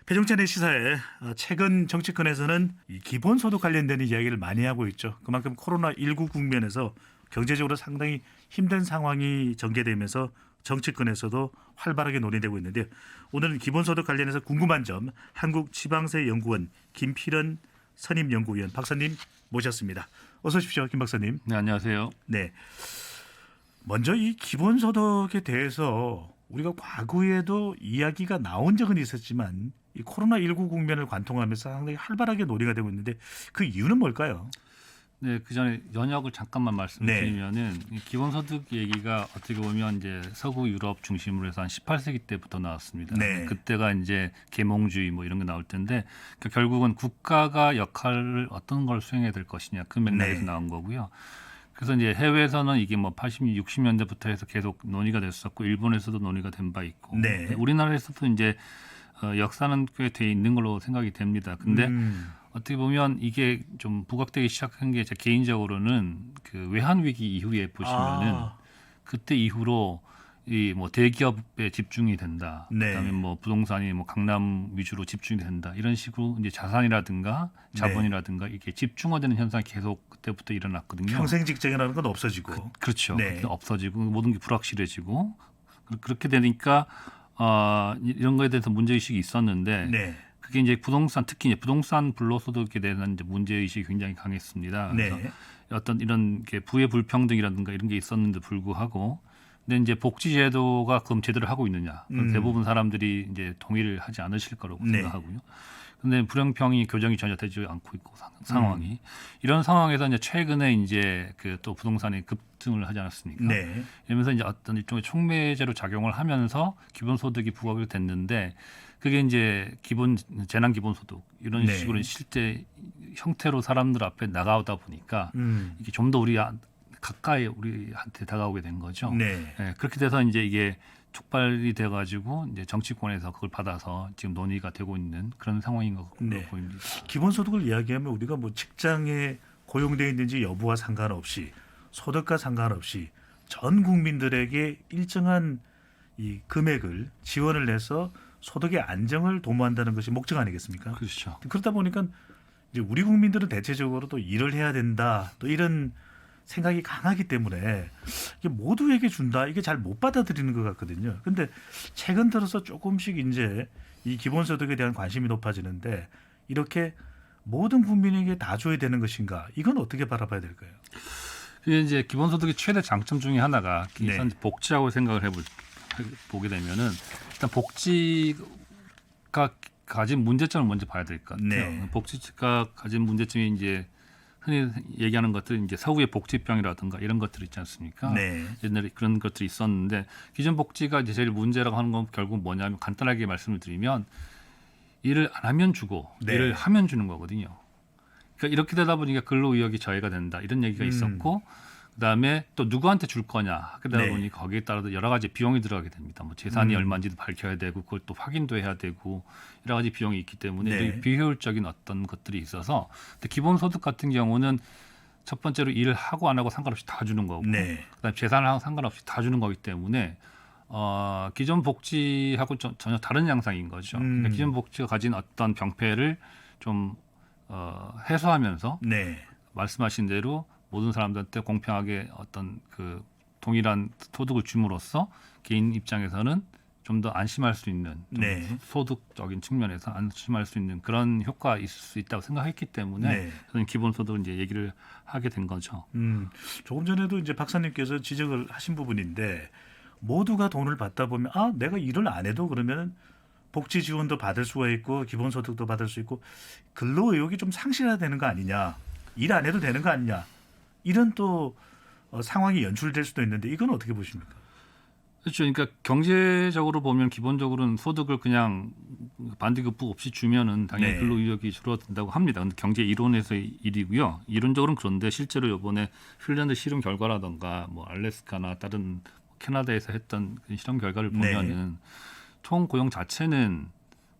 배종찬의 시사에 최근 정치권에서는 이 기본소득 관련된 이야기를 많이 하고 있죠. 그만큼 코로나19 국면에서 경제적으로 상당히 힘든 상황이 전개되면서 정치권에서도 활발하게 논의되고 있는데요. 오늘은 기본소득 관련해서 궁금한 점 한국지방세연구원 김필원 선임연구위원 박사님 모셨습니다. 어서 오십시오, 김 박사님. 네, 안녕하세요. 네. 먼저 이 기본소득에 대해서 우리가 과거에도 이야기가 나온 적은 있었지만 이 코로나19 국면을 관통하면서 상당히 활발하게 논의가 되고 있는데 그 이유는 뭘까요? 네, 그 전에 연역을 잠깐만 말씀드리면은 이 기본소득 얘기가 어떻게 보면 이제 서구 유럽 중심으로 해서 한 18세기 때부터 나왔습니다. 네. 그때가 이제 계몽주의 뭐 이런 게 나올 텐데 그러니까 결국은 국가가 역할을 어떤 걸 수행해야 될 것이냐 그 맥락에서 네. 나온 거고요. 그래서 이제 해외에서는 이게 뭐 80, 60년대부터 해서 계속 논의가 됐었고 일본에서도 논의가 된 바 있고 네. 우리나라에서도 이제 역사는 꽤 돼 있는 걸로 생각이 됩니다. 근데 어떻게 보면 이게 좀 부각되기 시작한 게 제 개인적으로는 그 외환 위기 이후에 보시면은 그때 이후로 이 뭐 대기업에 집중이 된다. 네. 그다음에 뭐 부동산이 뭐 강남 위주로 집중이 된다. 이런 식으로 이제 자산이라든가 자본이라든가 이게 집중화되는 현상이 계속 그때부터 일어났거든요. 평생 직장이라는 건 없어지고. 그렇죠. 네. 그때 없어지고 모든 게 불확실해지고 그렇게 되니까 이런 거에 대해서 문제 의식이 있었는데 네. 그게 이제 부동산 특히 이제 부동산 불로소득에 대한 이제 문제 의식이 굉장히 강했습니다. 그래서 네. 어떤 이런 게 부의 불평등이라든가 이런 게 있었는데 불구하고 근데 이제 복지 제도가 그럼 제대로 하고 있느냐? 대부분 사람들이 이제 동의를 하지 않으실 거라고 네. 생각하고요. 근데 불형평이 교정이 전혀 되지 않고 있고 상황이 이런 상황에서 이제 최근에 이제 그 또 부동산이 급등을 하지 않았습니까? 네. 이러면서 이제 어떤 일종의 촉매제로 작용을 하면서 기본소득이 부각이 됐는데 그게 이제 재난 기본소득 이런 네. 식으로 실제 형태로 사람들 앞에 나가다 보니까 이게 좀 더 가까이 우리한테 다가오게 된 거죠. 네. 예, 그렇게 돼서 이제 이게 촉발이 돼가지고 이제 정치권에서 그걸 받아서 지금 논의가 되고 있는 그런 상황인 것 네. 보입니다. 기본소득을 이야기하면 우리가 뭐 직장에 고용되어 있는지 여부와 상관없이 소득과 상관없이 전 국민들에게 일정한 이 금액을 지원을 해서 소득의 안정을 도모한다는 것이 목적 아니겠습니까? 그렇죠. 그러다 보니까 이제 우리 국민들은 대체적으로 또 일을 해야 된다, 또 이런 생각이 강하기 때문에 이게 모두에게 준다, 이게 잘 못 받아들이는 것 같거든요. 근데 최근 들어서 조금씩 이제 이 기본소득에 대한 관심이 높아지는데 이렇게 모든 국민에게 다 줘야 되는 것인가? 이건 어떻게 바라봐야 될까요? 이게 이제 기본소득의 최대 장점 중에 하나가 네. 복지라고 생각을 보게 되면은 일단 복지가 가진 문제점을 먼저 봐야 될 것 같아요. 네. 복지가 가진 문제점이 이제 흔히 얘기하는 것들 이제 서구의 복지병이라든가 이런 것들 있지 않습니까? 네. 옛날에 그런 것들이 있었는데 기존 복지가 이제 제일 문제라고 하는 건 결국 뭐냐면 간단하게 말씀을 드리면 일을 안 하면 주고 네. 일을 하면 주는 거거든요. 그러니까 이렇게 되다 보니까 근로의욕이 저해가 된다 이런 얘기가 있었고 그다음에 또 누구한테 줄 거냐 하게 되다 네. 보니 거기에 따라서 여러 가지 비용이 들어가게 됩니다. 뭐 재산이 얼마인지도 밝혀야 되고 그걸 또 확인도 해야 되고 여러 가지 비용이 있기 때문에 네. 이런 비효율적인 어떤 것들이 있어서 근데 기본소득 같은 경우는 첫 번째로 일을 하고 안 하고 상관없이 다 주는 거고 네. 그다음에 재산하고 상관없이 다 주는 거기 때문에 기존 복지하고 전혀 다른 양상인 거죠. 그러니까 기존 복지가 가진 어떤 병폐를 좀 해소하면서 네. 말씀하신 대로 모든 사람들한테 공평하게 어떤 그 동일한 소득을 줌으로써 개인 입장에서는 좀 더 안심할 수 있는 좀 네. 소득적인 측면에서 안심할 수 있는 그런 효과가 있을 수 있다고 생각했기 때문에 네. 저는 기본소득을 이제 얘기를 하게 된 거죠. 조금 전에도 이제 박사님께서 지적을 하신 부분인데 모두가 돈을 받다 보면 내가 일을 안 해도 그러면 복지 지원도 받을 수가 있고 기본소득도 받을 수 있고 근로의욕이 좀 상실해야 되는 거 아니냐, 일 안 해도 되는 거 아니냐, 이런 또 상황이 연출될 수도 있는데 이건 어떻게 보십니까? 그렇죠. 그러니까 경제적으로 보면 기본적으로는 소득을 그냥 반대급부 없이 주면은 당연히 네. 근로의욕이 줄어든다고 합니다. 근데 경제 이론에서의 일이고요. 이론적으로는 그런데 실제로 이번에 핀란드 실험 결과라던가 뭐 알래스카나 다른 캐나다에서 했던 그 실험 결과를 보면은 총 고용 자체는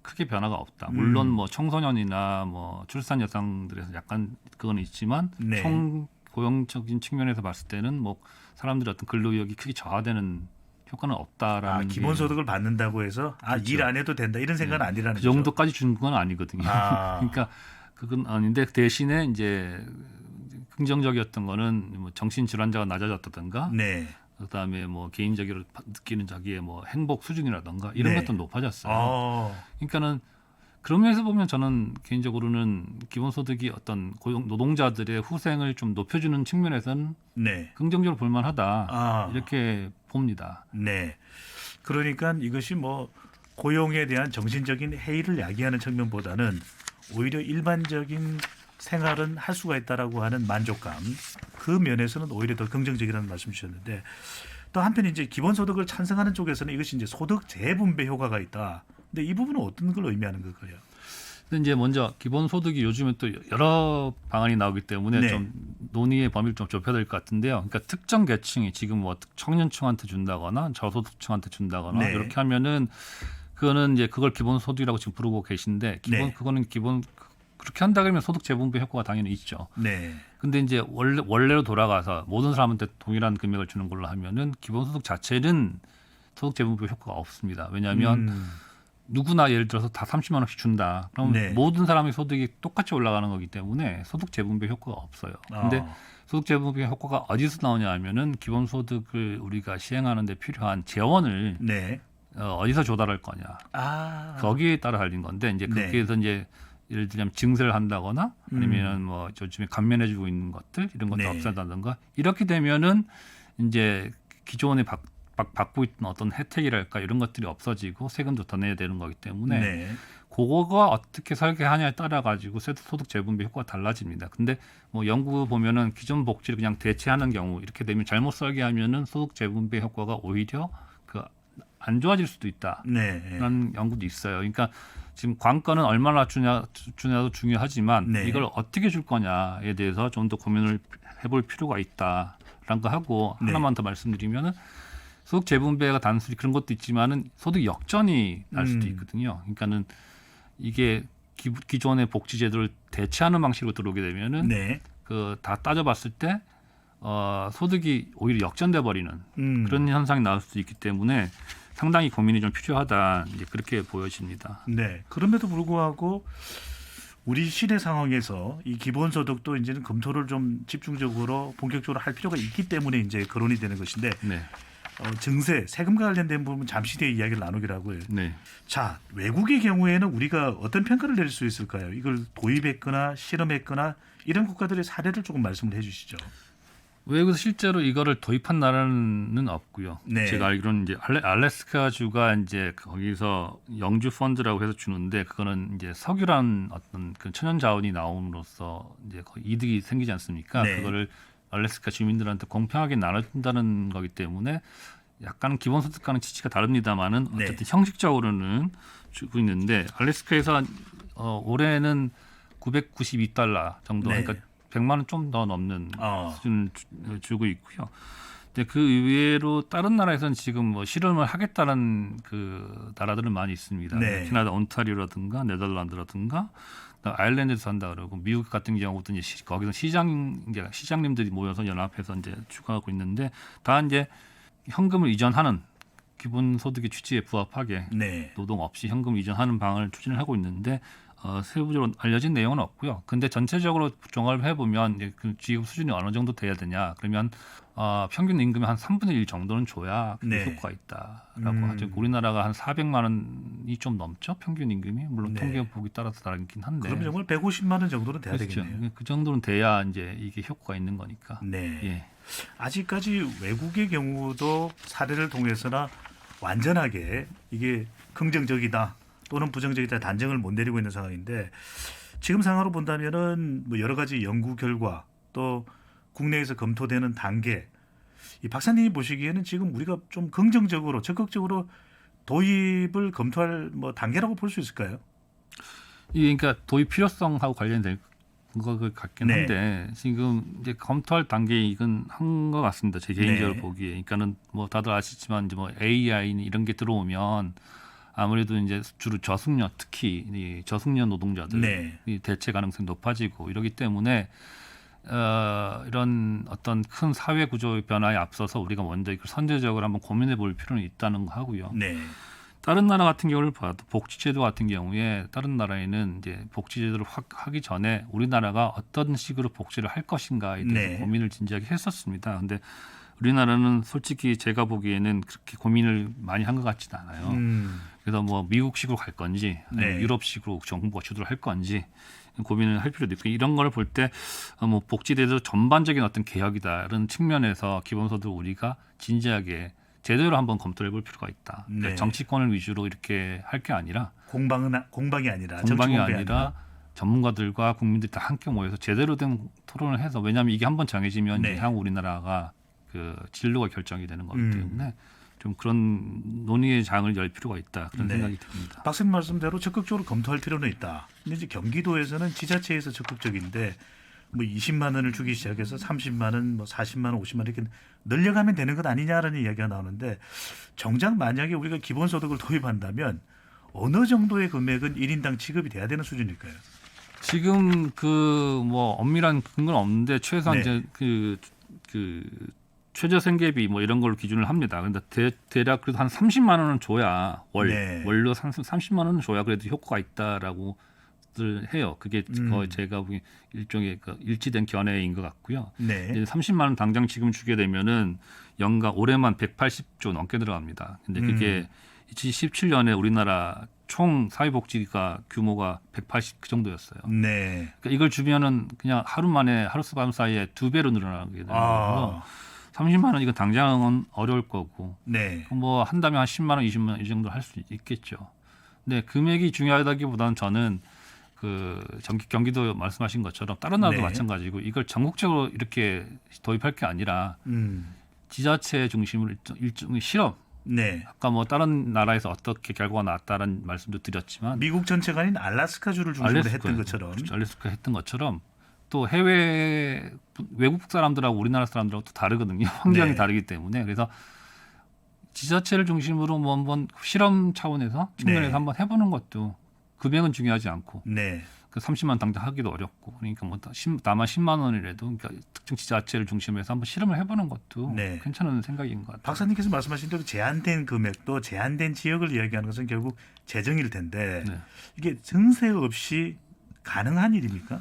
크게 변화가 없다. 물론 뭐 청소년이나 뭐 출산 여성들에서 약간 그건 있지만 네. 총 고용적인 측면에서 봤을 때는 뭐 사람들의 어떤 근로의욕이 크게 저하되는 효과는 없다라는 기본소득을 받는다고 해서 그렇죠. 일 안 해도 된다 이런 생각은 아니라는 그 거죠. 정도까지 주는 건 아니거든요. 그러니까 그건 아닌데 대신에 이제 긍정적이었던 거는 뭐 정신 질환자가 낮아졌다든가 네. 그다음에 뭐 개인적으로 느끼는 자기의 뭐 행복 수준이라든가 이런 네. 것도 높아졌어요. 그러니까는 그런 면에서 보면 저는 개인적으로는 기본소득이 어떤 고용 노동자들의 후생을 좀 높여주는 측면에서는 네. 긍정적으로 볼만하다 아. 이렇게 봅니다. 네. 그러니까 이것이 뭐 고용에 대한 정신적인 해이를 야기하는 측면보다는 오히려 일반적인 생활은 할 수가 있다라고 하는 만족감 그 면에서는 오히려 더 긍정적이라는 말씀 주셨는데 또 한편 이제 기본소득을 찬성하는 쪽에서는 이것이 이제 소득 재분배 효과가 있다. 근데 이 부분은 어떤 걸 의미하는 걸까요? 근데 이제 먼저 기본소득이 요즘에 또 여러 방안이 나오기 때문에 네. 좀 논의의 범위를 좀 좁혀야 될 것 같은데요. 그러니까 특정 계층이 지금 뭐 청년층한테 준다거나 저소득층한테 준다거나 네. 이렇게 하면은 그거는 이제 그걸 기본소득이라고 지금 부르고 계신데 네. 그거는 기본 그렇게 한다 그러면 소득 재분배 효과가 당연히 있죠. 네. 근데 이제 원래로 돌아가서 모든 사람한테 동일한 금액을 주는 걸로 하면은 기본소득 자체는 소득 재분배 효과가 없습니다. 왜냐하면 누구나 예를 들어서 다 30만 원씩 준다. 그럼 네. 모든 사람의 소득이 똑같이 올라가는 거기 때문에 소득 재분배 효과가 없어요. 근데 소득 재분배 효과가 어디서 나오냐 하면은 기본소득을 우리가 시행하는 데 필요한 재원을 네. 어디서 조달할 거냐. 거기에 따라 달린 건데 이제 네. 거기에서 이제 예를 들면 증세를 한다거나 아니면 뭐 요즘에 감면해주고 있는 것들 이런 것도 네. 없앤다든가 이렇게 되면은 이제 기존에 받고 있던 어떤 혜택이랄까 이런 것들이 없어지고 세금도 더 내야 되는 거기 때문에 네. 그거가 어떻게 설계하냐에 따라 가지고 소득 재분배 효과가 달라집니다. 근데 뭐 연구 보면은 기존 복지를 그냥 대체하는 경우 이렇게 되면 잘못 설계하면은 소득 재분배 효과가 오히려 그 안 좋아질 수도 있다라는 네. 연구도 있어요. 그러니까 지금 관건은 얼마나 주냐도 중요하지만 네. 이걸 어떻게 줄 거냐에 대해서 좀 더 고민을 해볼 필요가 있다라는 거 하고 네. 하나만 더 말씀드리면은 소득 재분배가 단순히 그런 것도 있지만은 소득 역전이 날 수도 있거든요. 그러니까는 이게 기존의 복지 제도를 대체하는 방식으로 들어오게 되면은 네. 그 다 따져봤을 때 소득이 오히려 역전돼 버리는 그런 현상이 나올 수도 있기 때문에 상당히 고민이 좀 필요하다 이제 그렇게 보여집니다. 네. 그럼에도 불구하고 우리 시대 상황에서 이 기본소득도 이제는 검토를 좀 집중적으로 본격적으로 할 필요가 있기 때문에 이제 거론이 되는 것인데 네, 증세, 세금과 관련된 부분 잠시 뒤에 이야기를 나누기로 하고요. 네. 자, 외국의 경우에는 우리가 어떤 평가를 내릴 수 있을까요? 이걸 도입했거나 실험했거나 이런 국가들의 사례를 조금 말씀을 해주시죠. 외국에서 실제로 이거를 도입한 나라는 없고요. 네. 제가 알기로는 이제 알래스카 주가 이제 거기서 영주 펀드라고 해서 주는데 그거는 이제 석유란 어떤 그 천연 자원이 나옴으로써 이제 거의 이득이 생기지 않습니까? 네. 그거를 알래스카 주민들한테 공평하게 나눠준다는 거기 때문에 약간 기본소득과는 취지가 다릅니다만은 어쨌든 네. 형식적으로는 주고 있는데 알래스카에서 올해는 $992 정도, 네. 그러니까 100만 원 좀 더 넘는 수준을 주고 있고요. 근데 그 의외로 다른 나라에서는 지금 뭐 실험을 하겠다는 그 나라들은 많이 있습니다. 네. 캐나다 온타리오라든가 네덜란드라든가 아일랜드에서 한다 그러고 미국 같은 경우도 이제 거기서 시장님들이 모여서 연합해서 이제 추구하고 있는데 다 이제 현금을 이전하는 기본소득의 취지에 부합하게 네. 노동 없이 현금 이전하는 방안을 추진을 하고 있는데 세부적으로 알려진 내용은 없고요. 근데 전체적으로 종합을 해보면 이제 그 지급 수준이 어느 정도 돼야 되냐? 그러면 평균 임금의 한 3분의 1 정도는 줘야 그게 네. 효과가 있다라고 하죠. 우리나라가 한 400만 원이 좀 넘죠. 평균 임금이 물론 네. 통계 보기 따라서 다르긴 한데. 그럼 정말 150만 원 정도는 돼야 그렇죠. 되겠네요. 그 정도는 돼야 이제 이게 효과가 있는 거니까. 네. 예. 아직까지 외국의 경우도 사례를 통해서나 완전하게 이게 긍정적이다 또는 부정적이다 단정을 못 내리고 있는 상황인데 지금 상황으로 본다면은 뭐 여러 가지 연구 결과 또 국내에서 검토되는 단계 이 박사님이 보시기에는 지금 우리가 좀 긍정적으로 적극적으로 도입을 검토할 뭐 단계라고 볼 수 있을까요? 이 그러니까 도입 필요성하고 관련된 것 같긴 네. 한데 지금 이제 검토할 단계에 이건 한 것 같습니다. 제 개인적으로 네. 보기에. 그러니까는 뭐 다들 아시지만 이제 뭐 AI 이런 게 들어오면 아무래도 이제 주로 저숙련 특히 이 저숙련 노동자들 네. 이 대체 가능성이 높아지고 이러기 때문에 이런 어떤 큰 사회 구조 변화에 앞서서 우리가 먼저 이걸 선제적으로 한번 고민해 볼 필요는 있다는 거 하고요. 네. 다른 나라 같은 경우를 봐도 복지제도 같은 경우에 다른 나라에는 이제 복지제도를 하기 전에 우리나라가 어떤 식으로 복지를 할 것인가에 대해서 네. 고민을 진지하게 했었습니다. 근데 우리나라는 솔직히 제가 보기에는 그렇게 고민을 많이 한 것 같지는 않아요. 그래서 뭐 미국식으로 갈 건지 아니면 네. 유럽식으로 정부가 주도를 할 건지 고민을 할 필요도 있고 이런 걸 볼 때 뭐 복지제도 전반적인 어떤 개혁이다라는 측면에서 기본소득 우리가 진지하게 제대로 한번 검토를 해볼 필요가 있다. 그러니까 네. 정치권을 위주로 이렇게 할 게 아니라 공방이 아니라 공방이 정치 공방이 아니라 전문가들과 국민들이 다 함께 모여서 제대로 된 토론을 해서 왜냐하면 이게 한번 정해지면 네. 향후 우리나라가 그 진로가 결정이 되는 거기 때문에 좀 그런 논의의 장을 열 필요가 있다 그런 네. 생각이 듭니다. 박사님 말씀대로 적극적으로 검토할 필요는 있다. 근데 이제 경기도에서는 지자체에서 적극적인데 뭐 20만 원을 주기 시작해서 30만 원, 뭐 40만 원, 50만 원 이렇게 늘려가면 되는 것 아니냐라는 이야기가 나오는데 정작 만약에 우리가 기본소득을 도입한다면 어느 정도의 금액은 1인당 지급이 돼야 되는 수준일까요? 지금 그 뭐 엄밀한 근거는 없는데 최소한 네. 이제 그 최저 생계비 뭐 이런 걸로 기준을 합니다. 근데 대략 그래도 한 30만 원은 줘야 네. 월로 30만 원은 줘야 그래도 효과가 있다라고 들 해요. 그게 거의 제가 보기 일종의 그 일치된 견해인 것 같고요. 네. 이제 30만 원 당장 지금 주게 되면은 연간 올해만 180조 넘게 들어갑니다. 근데 그게 2017년에 우리나라 총 사회복지가 규모가 180 그 정도였어요. 네. 그러니까 이걸 주면은 그냥 하루 만에 하루밤 사이에 2배로 늘어나게 되는 거고요. 아. 30만 원 이거 당장은 어려울 거고 네. 뭐 한다면 한 10만 원, 20만 원 이 정도 할 수 있겠죠. 근데 금액이 중요하다기보다는 저는 그 경기도 말씀하신 것처럼 다른 나라도 네. 마찬가지고 이걸 전국적으로 이렇게 도입할 게 아니라 지자체 중심으로 일종의 실험. 네. 아까 뭐 다른 나라에서 어떻게 결과가 나왔다는 말씀도 드렸지만 미국 전체가 아닌 알래스카주를 중심으로 했던 것처럼. 그렇죠. 알래스카 했던 것처럼 또 해외 외국 사람들하고 우리나라 사람들하고 또 다르거든요. 환경이 네. 다르기 때문에 그래서 지자체를 중심으로 뭐 한번 실험 차원에서 측면에서 네. 한번 해보는 것도 금액은 중요하지 않고 네. 그 30만 당장 하기도 어렵고 그러니까 뭐 다만 10만 원이라도 그러니까 특정 지자체를 중심해서 한번 실험을 해보는 것도 네. 괜찮은 생각인 것 같아요. 박사님께서 말씀하신 대로 제한된 금액도 제한된 지역을 이야기하는 것은 결국 재정일 텐데 네. 이게 증세 없이 가능한 일입니까?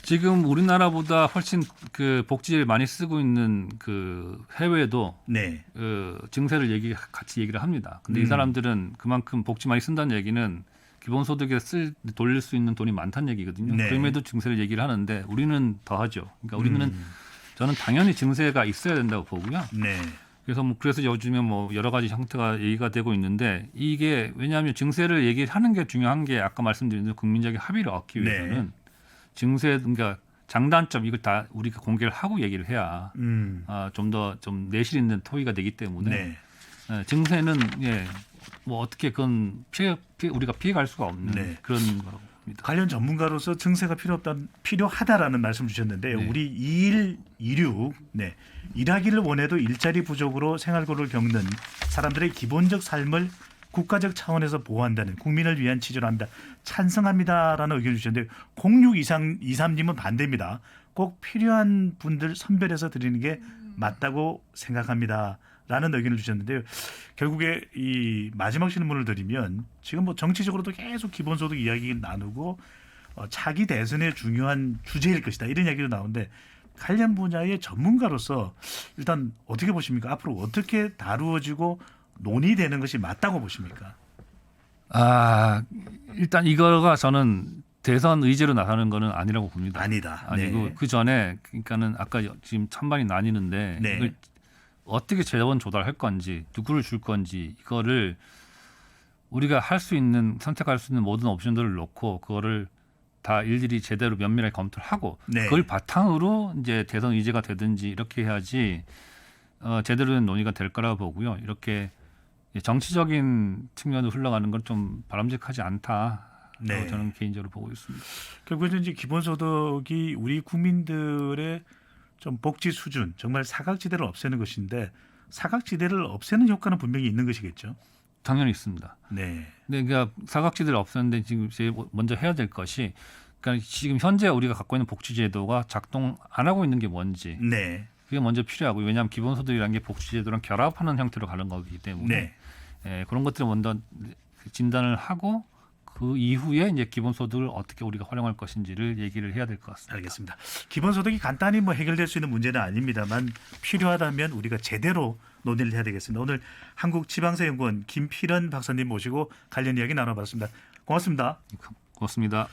지금 우리나라보다 훨씬 그 복지를 많이 쓰고 있는 그 해외도 네. 그 증세를 같이 얘기를 합니다. 근데 이 사람들은 그만큼 복지 많이 쓴다는 얘기는 기본소득에 돌릴 수 있는 돈이 많다는 얘기거든요. 네. 그럼에도 증세를 얘기를 하는데 우리는 더하죠. 그러니까 우리는 저는 당연히 증세가 있어야 된다고 보고요. 네. 그래서 요즘에 뭐 여러 가지 형태가 얘기가 되고 있는데 이게 왜냐하면 증세를 얘기하는 게 중요한 게 아까 말씀드린 대로 국민적인 합의를 얻기 위해서는 증세 그러니까 장단점 이걸 다 우리가 공개를 하고 얘기를 해야 좀 내실 있는 토의가 되기 때문에 네. 증세는 뭐 어떻게 그건 우리가 피해갈 수가 없는 네. 그런 거라고 봅니다. 관련 전문가로서 증세가 필요하다라는 말씀 주셨는데 네. 우리 2126 네. 일하기를 원해도 일자리 부족으로 생활고를 겪는 사람들의 기본적 삶을 국가적 차원에서 보호한다는 국민을 위한 취지로 합니다. 찬성합니다라는 의견을 주셨는데 0623님은 반대입니다. 꼭 필요한 분들 선별해서 드리는 게 맞다고 생각합니다. 라는 의견을 주셨는데요. 결국에 이 마지막 질문을 드리면 지금 뭐 정치적으로도 계속 기본소득 이야기 나누고 차기 대선의 중요한 주제일 것이다. 이런 이야기도 나오는데 관련 분야의 전문가로서 일단 어떻게 보십니까? 앞으로 어떻게 다루어지고 논의되는 것이 맞다고 보십니까? 일단 이거가 저는 대선 의제로 나가는 거는 아니라고 봅니다. 아니다. 아니고 네. 그 전에 그러니까는 아까 지금 찬반이 나뉘는데 네. 이걸 어떻게 재원 조달할 건지 누구를 줄 건지 이거를 우리가 할 수 있는 선택할 수 있는 모든 옵션들을 놓고 그거를 다 일일이 제대로 면밀하게 검토를 하고 네. 그걸 바탕으로 이제 대선 의제가 되든지 이렇게 해야지 제대로 된 논의가 될 거라고 보고요. 이렇게 정치적인 측면으로 흘러가는 건 좀 바람직하지 않다라고 네. 저는 개인적으로 보고 있습니다. 결국은 이제 기본소득이 우리 국민들의 좀 복지 수준, 정말 사각지대를 없애는 것인데 사각지대를 없애는 효과는 분명히 있는 것이겠죠. 당연히 있습니다. 네. 근데 그러니까 사각지대를 없애는데 지금 제일 먼저 해야 될 것이 그러니까 지금 현재 우리가 갖고 있는 복지제도가 작동 안 하고 있는 게 뭔지 네. 그게 먼저 필요하고 왜냐하면 기본소득이라는 게 복지제도랑 결합하는 형태로 가는 거기 때문에 네. 그런 것들을 먼저 진단을 하고 그 이후에 이제 기본소득을 어떻게 우리가 활용할 것인지를 얘기를 해야 될 것 같습니다. 알겠습니다. 기본소득이 간단히 뭐 해결될 수 있는 문제는 아닙니다만 필요하다면 우리가 제대로 논의를 해야 되겠습니다. 오늘 한국지방세연구원 김필원 박사님 모시고 관련 이야기 나눠봤습니다. 고맙습니다. 고맙습니다.